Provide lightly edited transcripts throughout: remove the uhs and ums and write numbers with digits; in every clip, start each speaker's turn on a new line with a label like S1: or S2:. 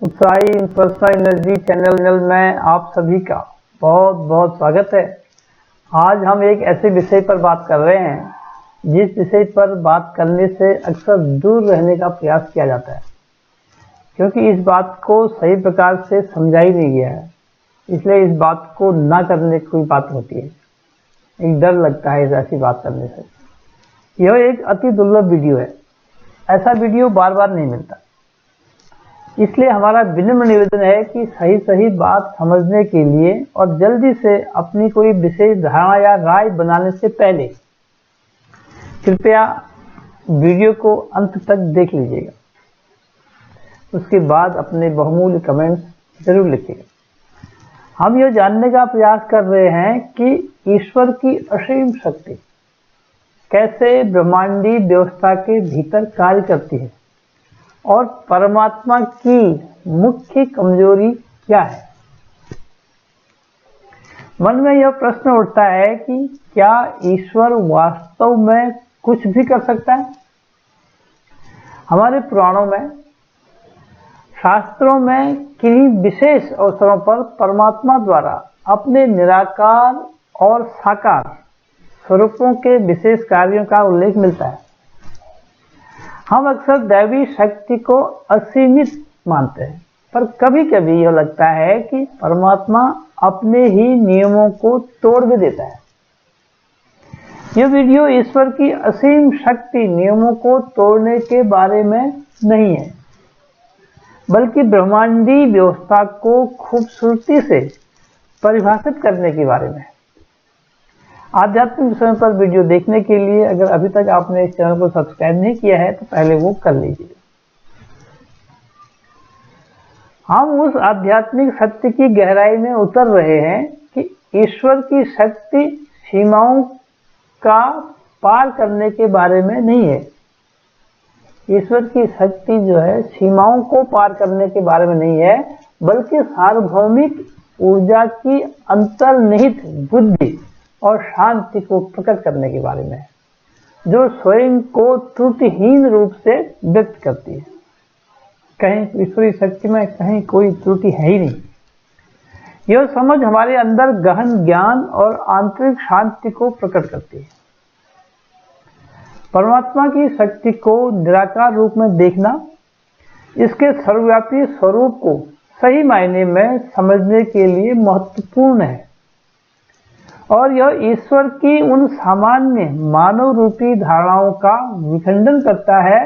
S1: उत्साही personal energy channel में आप सभी का बहुत बहुत स्वागत है। आज हम एक ऐसे विषय पर बात कर रहे हैं जिस विषय पर बात करने से अक्सर दूर रहने का प्रयास किया जाता है, क्योंकि इस बात को सही प्रकार से समझा ही नहीं गया है। इसलिए इस बात को ना करने की कोई बात होती है, एक डर लगता है ऐसी बात करने से। यह एक अति दुर्लभ वीडियो है, ऐसा वीडियो बार बार नहीं मिलता। इसलिए हमारा विनम्र निवेदन है कि सही बात समझने के लिए और जल्दी से अपनी कोई विशेष धारणा या राय बनाने से पहले कृपया वीडियो को अंत तक देख लीजिएगा। उसके बाद अपने बहुमूल्य कमेंट्स जरूर लिखिएगा। हम यह जानने का प्रयास कर रहे हैं कि ईश्वर की असीम शक्ति कैसे ब्रह्मांडीय व्यवस्था के भीतर कार्य करती है और परमात्मा की मुख्य कमजोरी क्या है। मन में यह प्रश्न उठता है कि क्या ईश्वर वास्तव में कुछ भी कर सकता है? हमारे पुराणों में, शास्त्रों में किन्हीं विशेष अवसरों पर परमात्मा द्वारा अपने निराकार और साकार स्वरूपों के विशेष कार्यों का उल्लेख मिलता है। हम अक्सर दैवी शक्ति को असीमित मानते हैं, पर कभी कभी यह लगता है कि परमात्मा अपने ही नियमों को तोड़ भी देता है। यह वीडियो ईश्वर की असीम शक्ति नियमों को तोड़ने के बारे में नहीं है, बल्कि ब्रह्मांडीय व्यवस्था को खूबसूरती से परिभाषित करने के बारे में है। आध्यात्मिक विषयों पर वीडियो देखने के लिए अगर अभी तक आपने इस चैनल को सब्सक्राइब नहीं किया है तो पहले वो कर लीजिए। हम उस आध्यात्मिक सत्य की गहराई में उतर रहे हैं कि ईश्वर की शक्ति सीमाओं का पार करने के बारे में नहीं है। ईश्वर की शक्ति जो है सीमाओं को पार करने के बारे में नहीं है, बल्कि सार्वभौमिक ऊर्जा की अंतर्निहित बुद्धि और शांति को प्रकट करने के बारे में है, जो स्वयं को त्रुटिहीन रूप से व्यक्त करती है। कहीं ईश्वरीय शक्ति में कहीं कोई त्रुटि है ही नहीं। यह समझ हमारे अंदर गहन ज्ञान और आंतरिक शांति को प्रकट करती है। परमात्मा की शक्ति को निराकार रूप में देखना इसके सर्वव्यापी स्वरूप को सही मायने में समझने के लिए महत्वपूर्ण है, और यह ईश्वर की उन सामान्य मानव रूपी धारणाओं का विखंडन करता है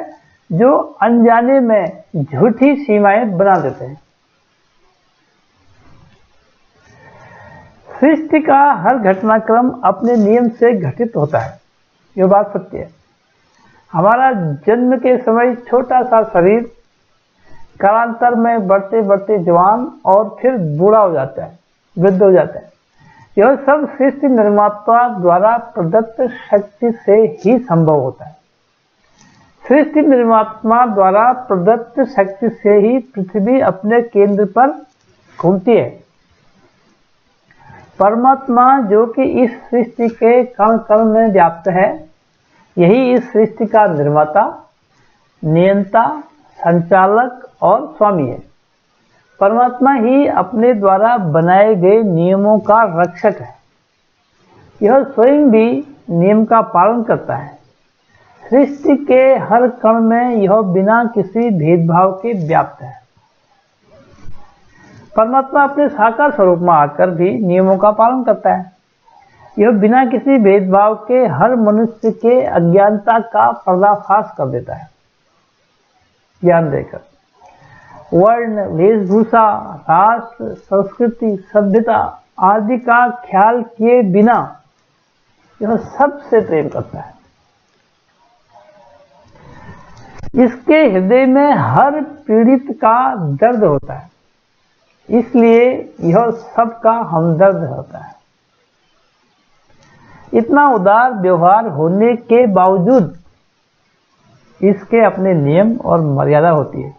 S1: जो अनजाने में झूठी सीमाएं बना देते हैं। सृष्टि का हर घटनाक्रम अपने नियम से घटित होता है, यह बात सत्य है। हमारा जन्म के समय छोटा सा शरीर कालांतर में बढ़ते बढ़ते जवान और फिर बूढ़ा हो जाता है, वृद्ध हो जाता है। यह सब सृष्टि निर्माता द्वारा प्रदत्त शक्ति से ही संभव होता है। सृष्टि निर्माता द्वारा प्रदत्त शक्ति से ही पृथ्वी अपने केंद्र पर घूमती है। परमात्मा जो कि इस सृष्टि के कण कण में व्याप्त है, यही इस सृष्टि का निर्माता, नियंता, संचालक और स्वामी है। परमात्मा ही अपने द्वारा बनाए गए नियमों का रक्षक है। यह स्वयं भी नियम का पालन करता है। सृष्टि के हर कण में यह बिना किसी भेदभाव के व्याप्त है। परमात्मा अपने साकार स्वरूप में आकर भी नियमों का पालन करता है। यह बिना किसी भेदभाव के हर मनुष्य के अज्ञानता का पर्दाफाश कर देता है। ज्ञान देकर वर्ण, वेशभूषा, राष्ट्र, संस्कृति, सभ्यता आदि का ख्याल किए बिना यह सबसे प्रेम करता है। इसके हृदय में हर पीड़ित का दर्द होता है, इसलिए यह सबका हमदर्द होता है। इतना उदार व्यवहार होने के बावजूद इसके अपने नियम और मर्यादा होती है,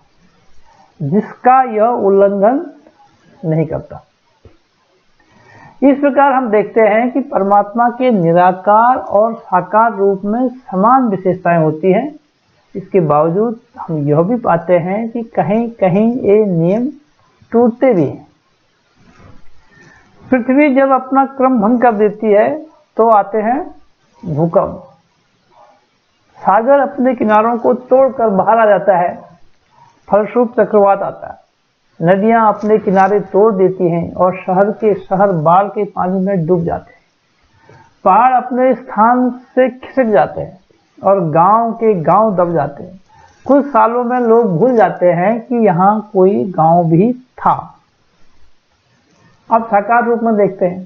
S1: जिसका यह उल्लंघन नहीं करता। इस प्रकार हम देखते हैं कि परमात्मा के निराकार और साकार रूप में समान विशेषताएं होती हैं, इसके बावजूद हम यह भी पाते हैं कि कहीं कहीं ये नियम टूटते भी हैं। पृथ्वी जब अपना क्रम भंग कर देती है तो आते हैं भूकंप। सागर अपने किनारों को तोड़कर बाहर आ जाता है, फलस्वरूप चक्रवात आता है। नदियां अपने किनारे तोड़ देती हैं और शहर के शहर बाढ़ के पानी में डूब जाते हैं। पहाड़ अपने स्थान से खिसक जाते हैं और गांव के गांव दब जाते हैं। कुछ सालों में लोग भूल जाते हैं कि यहाँ कोई गांव भी था। अब साकार रूप में देखते हैं।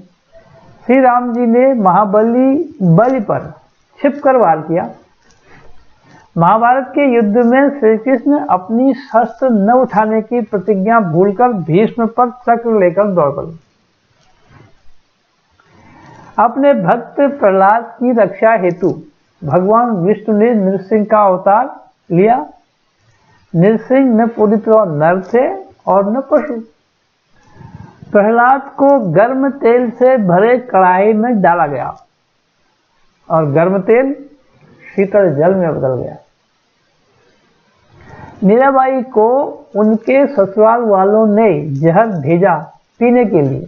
S1: श्री राम जी ने महाबली बलि पर छिपकर वार किया। महाभारत के युद्ध में श्री कृष्ण अपनी शस्त्र न उठाने की प्रतिज्ञा भूलकर भीष्म पर चक्र लेकर दौड़ पड़े। अपने भक्त प्रहलाद की रक्षा हेतु भगवान विष्णु ने नृसिंह का अवतार लिया। नृसिंह न पूरी तरह नर थे और न पशु। प्रहलाद को गर्म तेल से भरे कढ़ाई में डाला गया और गर्म तेल शीतल जल में बदल गया। मीराबाई को उनके ससुराल वालों ने जहर भेजा पीने के लिए,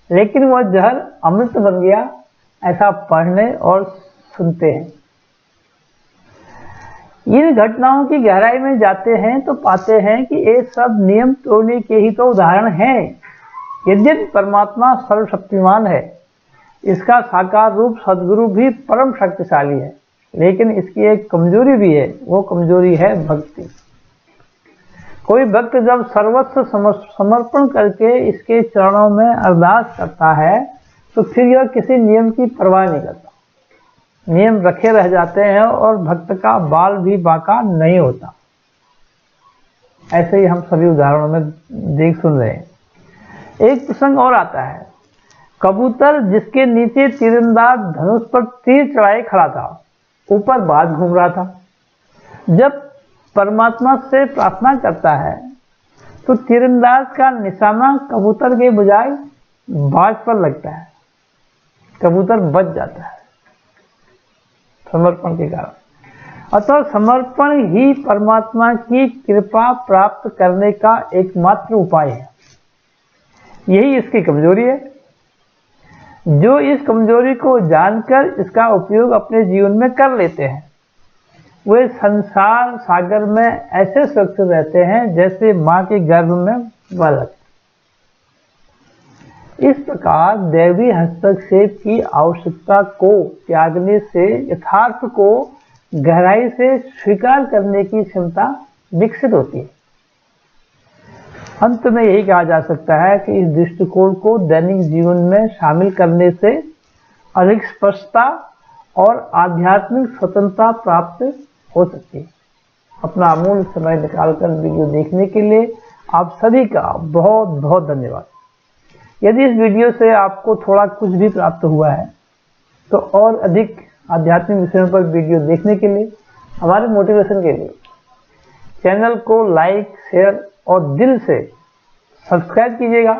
S1: लेकिन वह जहर अमृत बन गया, ऐसा पढ़ने और सुनते हैं। इन घटनाओं की गहराई में जाते हैं तो पाते हैं कि ये सब नियम तोड़ने के ही तो उदाहरण हैं। यद्यपि परमात्मा सर्वशक्तिमान है, इसका साकार रूप सद्गुरु भी परम शक्तिशाली है, लेकिन इसकी एक कमजोरी भी है। वो कमजोरी है भक्ति। कोई भक्त जब सर्वस्व समर्पण करके इसके चरणों में अरदास करता है तो फिर यह किसी नियम की परवाह नहीं करता। नियम रखे रह जाते हैं और भक्त का बाल भी बांका नहीं होता। ऐसे ही हम सभी उदाहरणों में देख सुन रहे हैं। एक प्रसंग और आता है। कबूतर जिसके नीचे तीरंदाज धनुष पर तीर चढ़ाए खड़ा था, ऊपर बाज घूम रहा था। जब परमात्मा से प्रार्थना करता है तो तीरंदाज का निशाना कबूतर के बजाय बाज पर लगता है। कबूतर बच जाता है समर्पण के कारण। अतः समर्पण ही परमात्मा की कृपा प्राप्त करने का एकमात्र उपाय है। यही इसकी कमजोरी है। जो इस कमजोरी को जानकर इसका उपयोग अपने जीवन में कर लेते हैं, वे संसार सागर में ऐसे सुरक्षित रहते हैं जैसे मां के गर्भ में बालक। इस प्रकार दैवी हस्तक्षेप की आवश्यकता को त्यागने से यथार्थ को गहराई से स्वीकार करने की क्षमता विकसित होती है। अंत में यही कहा जा सकता है कि इस दृष्टिकोण को दैनिक जीवन में शामिल करने से अधिक स्पष्टता और आध्यात्मिक स्वतंत्रता प्राप्त हो सकती है। अपना अमूल्य समय निकालकर वीडियो देखने के लिए आप सभी का बहुत बहुत धन्यवाद। यदि इस वीडियो से आपको थोड़ा कुछ भी प्राप्त हुआ है तो और अधिक आध्यात्मिक विषयों पर वीडियो देखने के लिए, हमारे मोटिवेशन के लिए चैनल को लाइक, शेयर और दिल से सब्सक्राइब कीजिएगा।